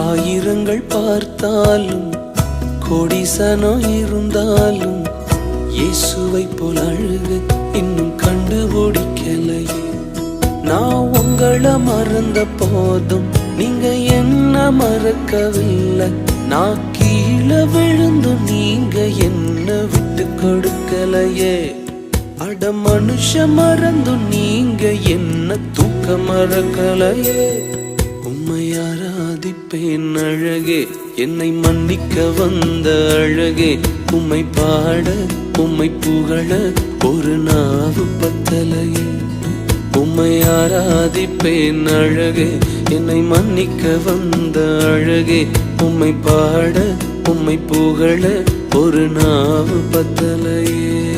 ஆயிரங்கள் பார்த்தாலும் கோடிசனம் இருந்தாலும் இயேசுவை போல் அழுக இன்னும் கண்டுபிடிக்கலையே. நான் உங்களை மறந்த போதும் நீங்க என்ன மறக்கவில்லை. நான் கீழே விழுந்து நீங்க என்ன விட்டு கொடுக்கலையே. அட மனுஷ மறந்து நீங்க என்ன தூக்க மறக்கலையே. உம்மை ஆராதிப்பேன் அழகே, என்னை மன்னிக்க வந்த அழகே. உம்மை பாட உம்மை புகழ ஒரு நாவு பத்தலையே. உம்மை ஆராதிப்பேன் அழகே, என்னை மன்னிக்க வந்த அழகே. உம்மை பாட உம்மை புகழ ஒரு நாவு பத்தலையே.